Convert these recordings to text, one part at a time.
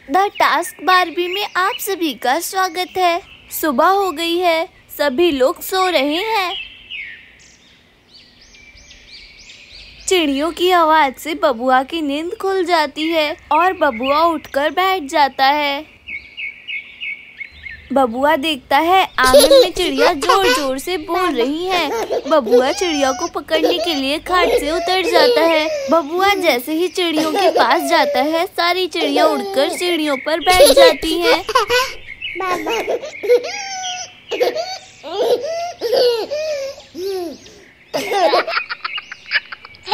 The task Barbie में आप सभी का स्वागत है। सुबह हो गई है, सभी लोग सो रहे हैं। चिड़ियों की आवाज से बबुआ की नींद खुल जाती है और बबुआ उठकर बैठ जाता है। बबुआ देखता है आंगन में चिड़िया जोर जोर से बोल रही हैं। बबुआ चिड़िया को पकड़ने के लिए खाट से उतर जाता है। बबुआ जैसे ही चिड़ियों के पास जाता है, सारी चिड़िया उड़कर सीढ़ियों पर बैठ जाती हैं।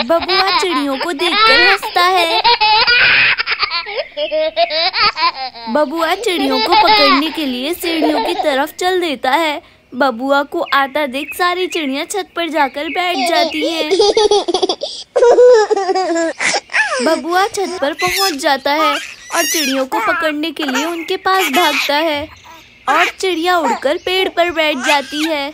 बबुआ चिड़ियों को देखकर हंसता है। बबुआ चिड़ियों को पकड़ने के लिए सीढ़ियों की तरफ चल देता है। बबुआ को आता देख सारी चिड़िया छत पर जाकर बैठ जाती हैं। बबुआ छत पर पहुंच जाता है और चिड़ियों को पकड़ने के लिए उनके पास भागता है और चिड़िया उड़कर पेड़ पर बैठ जाती है।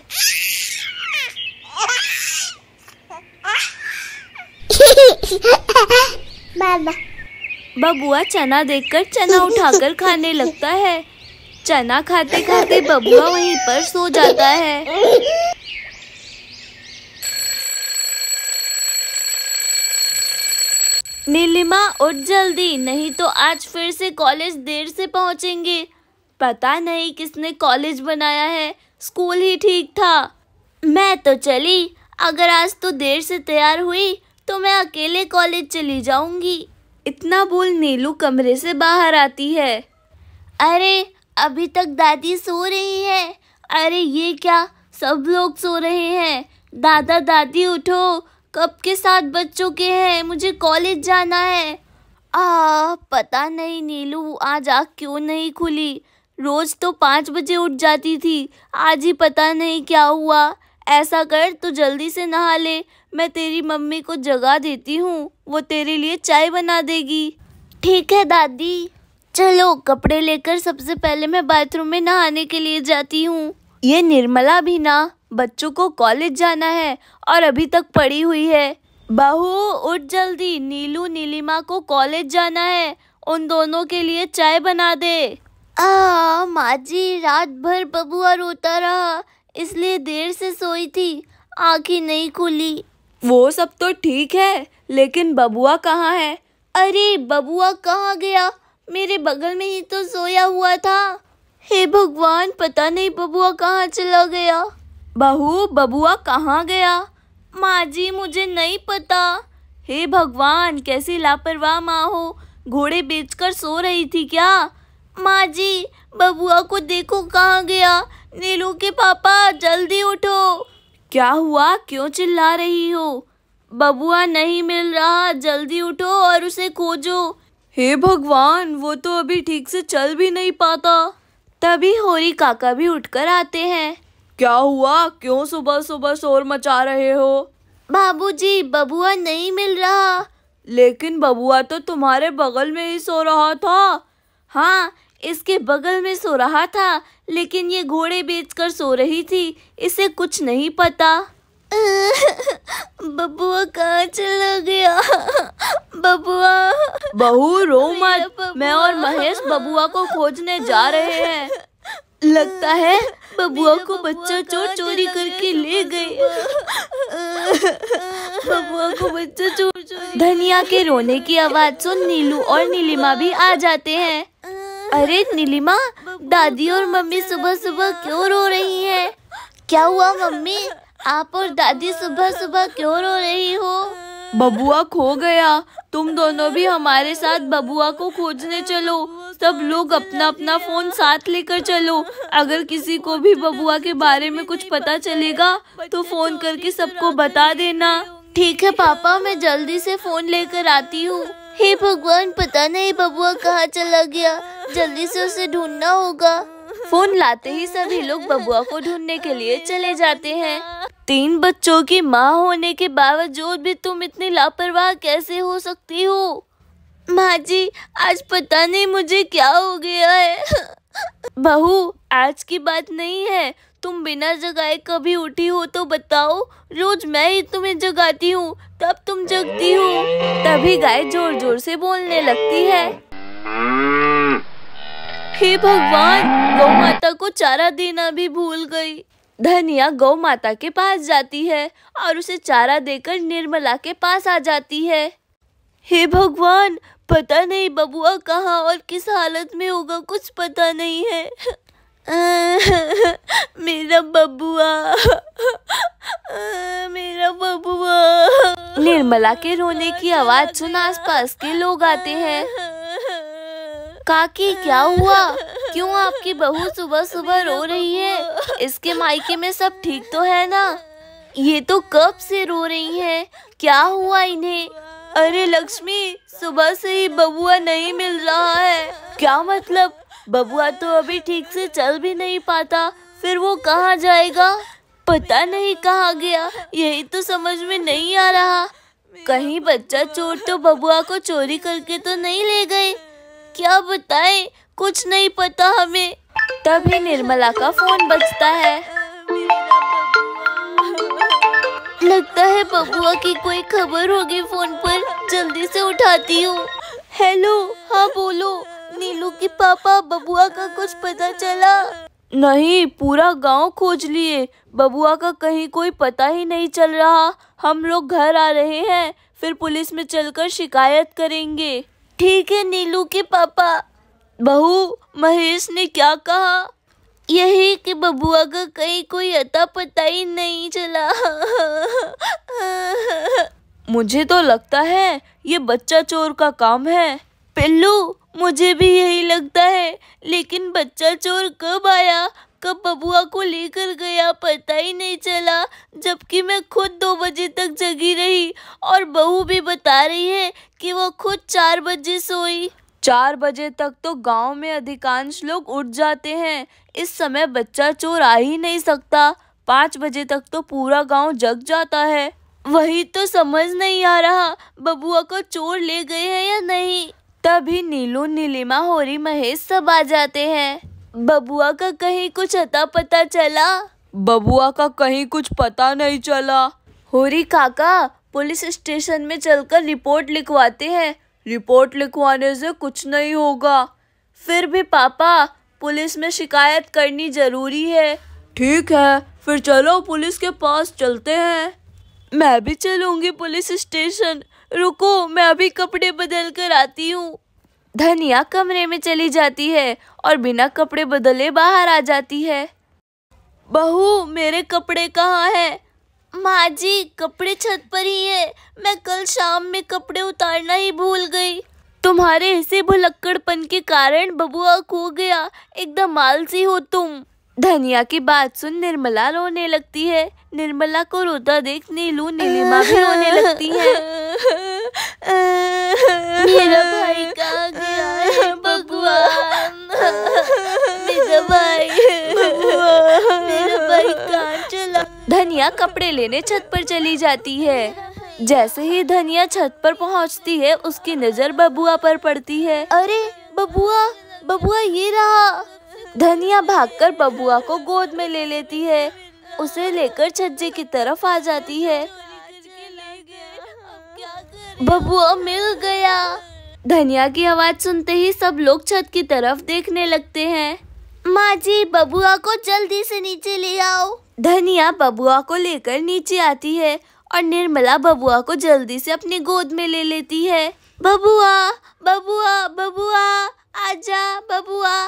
बबुआ चना देखकर चना उठाकर खाने लगता है। चना खाते खाते बबुआ वहीं पर सो जाता है। नीलिमा उठ जल्दी, नहीं तो आज फिर से कॉलेज देर से पहुंचेंगे। पता नहीं किसने कॉलेज बनाया है, स्कूल ही ठीक था। मैं तो चली, अगर आज तो देर से तैयार हुई तो मैं अकेले कॉलेज चली जाऊंगी। इतना बोल नीलू कमरे से बाहर आती है। अरे अभी तक दादी सो रही है। अरे ये क्या, सब लोग सो रहे हैं। दादा दादी उठो, कब के 7 बज चुके हैं, मुझे कॉलेज जाना है। पता नहीं नीलू आज आँख क्यों नहीं खुली। रोज तो 5 बजे उठ जाती थी, आज ही पता नहीं क्या हुआ। ऐसा कर, तू जल्दी से नहा ले, मैं तेरी मम्मी को जगा देती हूँ, वो तेरे लिए चाय बना देगी। ठीक है दादी। चलो कपड़े लेकर सबसे पहले मैं बाथरूम में नहाने के लिए जाती हूँ। ये निर्मला भी ना, बच्चों को कॉलेज जाना है और अभी तक पड़ी हुई है। बहू उठ जल्दी, नीलू नीलिमा को कॉलेज जाना है, उन दोनों के लिए चाय बना दे। माँ जी, रात भर बबुआ रोता रहा, इसलिए देर से सोई थी, आँखें नहीं खुली। वो सब तो ठीक है, लेकिन बबुआ कहाँ है? अरे बबुआ कहाँ गया? मेरे बगल में ही तो सोया हुआ था। हे भगवान, पता नहीं बबुआ कहाँ चला गया। बहू बबुआ कहाँ गया? माँ जी मुझे नहीं पता। हे भगवान, कैसी लापरवाह माँ हो, घोड़े बेचकर सो रही थी क्या? माँ जी बबुआ को देखो कहाँ गया। नीलू के पापा जल्दी उठो। क्या हुआ, क्यों चिल्ला रही हो? बबुआ नहीं मिल रहा, जल्दी उठो और उसे खोजो। हे भगवान, वो तो अभी ठीक से चल भी नहीं पाता। तभी होरी काका भी उठकर आते हैं। क्या हुआ, क्यों सुबह सुबह शोर मचा रहे हो? बाबूजी बबुआ नहीं मिल रहा। लेकिन बबुआ तो तुम्हारे बगल में ही सो रहा था। हाँ, इसके बगल में सो रहा था, लेकिन ये घोड़े बेचकर सो रही थी, इसे कुछ नहीं पता। बबुआ कहाँ चला गया? बबुआ। बहू रो मत, मैं और महेश बबुआ को खोजने जा रहे हैं। लगता है बबुआ को बच्चा चोर चोरी करके ले गए। बबुआ को बच्चा चोर चोरी। धनिया के रोने की आवाज सुन नीलू और नीलिमा भी आ जाते हैं। अरे नीलिमा, दादी और मम्मी सुबह सुबह क्यों रो रही हैं? क्या हुआ मम्मी, आप और दादी सुबह सुबह क्यों रो रही हो? बबुआ खो गया, तुम दोनों भी हमारे साथ बबुआ को खोजने चलो। सब लोग अपना अपना फोन साथ लेकर चलो। अगर किसी को भी बबुआ के बारे में कुछ पता चलेगा तो फोन करके सबको बता देना। ठीक है पापा, मैं जल्दी से फोन लेकर आती हूँ। हे भगवान, पता नहीं बबुआ कहाँ चला गया, जल्दी से उसे ढूंढना होगा। फोन लाते ही सभी लोग बबुआ को ढूंढने के लिए चले जाते हैं। 3 बच्चों की माँ होने के बावजूद भी तुम इतनी लापरवाह कैसे हो सकती हो? माँ जी, आज पता नहीं मुझे क्या हो गया है। बहू, आज की बात नहीं है, तुम बिना जगाए कभी उठी हो तो बताओ। रोज मैं ही तुम्हें जगाती हूँ, तब तुम जगती हो। तभी गाय जोर जोर से बोलने लगती है। हे भगवान, गौ माता को चारा देना भी भूल गई। धनिया गौ माता के पास जाती है और उसे चारा देकर निर्मला के पास आ जाती है। हे भगवान, पता नहीं बबुआ कहाँ और किस हालत में होगा, कुछ पता नहीं है। मेरा बबुआ, मेरा बबुआ। निर्मला के रोने की आवाज सुन आसपास के लोग आते हैं। काकी, क्या हुआ? क्यों आपकी बहू सुबह सुबह रो रही है? इसके मायके में सब ठीक तो है ना? ये तो कब से रो रही है, क्या हुआ इन्हें? अरे लक्ष्मी, सुबह से ही बबुआ नहीं मिल रहा है। क्या मतलब? बबुआ तो अभी ठीक से चल भी नहीं पाता, फिर वो कहाँ जाएगा? पता नहीं कहाँ गया, यही तो समझ में नहीं आ रहा। कहीं बच्चा चोर तो बबुआ को चोरी करके तो नहीं ले गए? क्या बताएं, कुछ नहीं पता हमें। तभी निर्मला का फोन बजता है। लगता है बबुआ की कोई खबर होगी फोन पर, जल्दी से उठाती हूँ। हेलो, हाँ बोलो। नीलू की पापा, बबुआ का कुछ पता चला? नहीं, पूरा गांव खोज लिए, बबुआ का कहीं कोई पता ही नहीं चल रहा। हम लोग घर आ रहे हैं, फिर पुलिस में चलकर शिकायत करेंगे। ठीक है नीलू के पापा। बहू, महेश ने क्या कहा? यही कि बबुआ का कहीं कोई अता पता ही नहीं चला। मुझे तो लगता है ये बच्चा चोर का काम है। पिल्लू, मुझे भी यही लगता है, लेकिन बच्चा चोर कब आया, कब बबुआ को लेकर गया, पता ही नहीं चला। जबकि मैं खुद 2 बजे तक जगी रही और बहू भी बता रही है कि वो खुद 4 बजे सोई। 4 बजे तक तो गांव में अधिकांश लोग उठ जाते हैं, इस समय बच्चा चोर आ ही नहीं सकता। 5 बजे तक तो पूरा गांव जग जाता है। वही तो समझ नहीं आ रहा, बबुआ को चोर ले गए हैं या नहीं। तभी नीलू, नीलिमा, होरी, महेश सब आ जाते हैं। बबुआ का कहीं कुछ अता पता चला? बबुआ का कहीं कुछ पता नहीं चला। होरी काका, पुलिस स्टेशन में चलकर रिपोर्ट लिखवाते हैं। रिपोर्ट लिखवाने से कुछ नहीं होगा। फिर भी पापा, पुलिस में शिकायत करनी जरूरी है। ठीक है, फिर चलो पुलिस के पास चलते हैं। मैं भी चलूंगी पुलिस स्टेशन। रुको, मैं अभी कपड़े बदल कर आती हूँ। धनिया कमरे में चली जाती है और बिना कपड़े बदले बाहर आ जाती है। बहू, मेरे कपड़े कहाँ हैं? माँ जी, कपड़े छत पर ही है। मैं कल शाम में कपड़े उतारना ही भूल गई। तुम्हारे ऐसे भुलक्कड़पन के कारण बबुआ खो गया। एकदम आलसी हो तुम। धनिया की बात सुन निर्मला रोने लगती है। निर्मला को रोता देख नीलू, नीलिमा भी रोने लगती है। मेरा भाई कहाँ गया है भगवान? मेरा भाई, मेरा भाई कहाँ चला? धनिया कपड़े लेने छत पर चली जाती है। जैसे ही धनिया छत पर पहुंचती है, उसकी नजर बबुआ पर पड़ती है। अरे बबुआ, बबुआ ये रहा। धनिया भागकर बबुआ को गोद में ले लेती है, उसे लेकर छज्जे की तरफ आ जाती है। बबुआ मिल गया। धनिया की आवाज सुनते ही सब लोग छत की तरफ देखने लगते हैं। माँ जी, बबुआ को जल्दी से नीचे ले आओ। धनिया बबुआ को लेकर नीचे आती है और निर्मला बबुआ को जल्दी से अपनी गोद में ले लेती है। बबुआ, बबुआ, बबुआ, आजा बबुआ।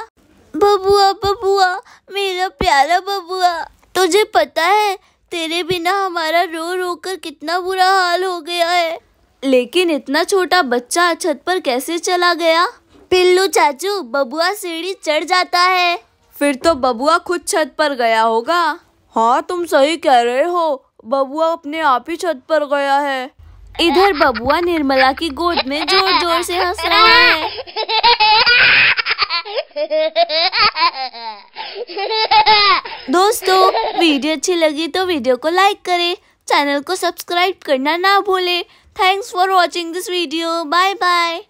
बबुआ, बबुआ, मेरा प्यारा बबुआ। तुझे पता है, तेरे बिना हमारा रो रो कर कितना बुरा हाल हो गया है। लेकिन इतना छोटा बच्चा छत पर कैसे चला गया? पिल्लू चाचू, बबुआ सीढ़ी चढ़ जाता है। फिर तो बबुआ खुद छत पर गया होगा। हाँ, तुम सही कह रहे हो, बबुआ अपने आप ही छत पर गया है। इधर बबुआ निर्मला की गोद में जोर जोर से हंस रहा है। दोस्तों, वीडियो अच्छी लगी तो वीडियो को लाइक करें, चैनल को सब्सक्राइब करना ना भूलें। Thanks for watching this video. Bye bye.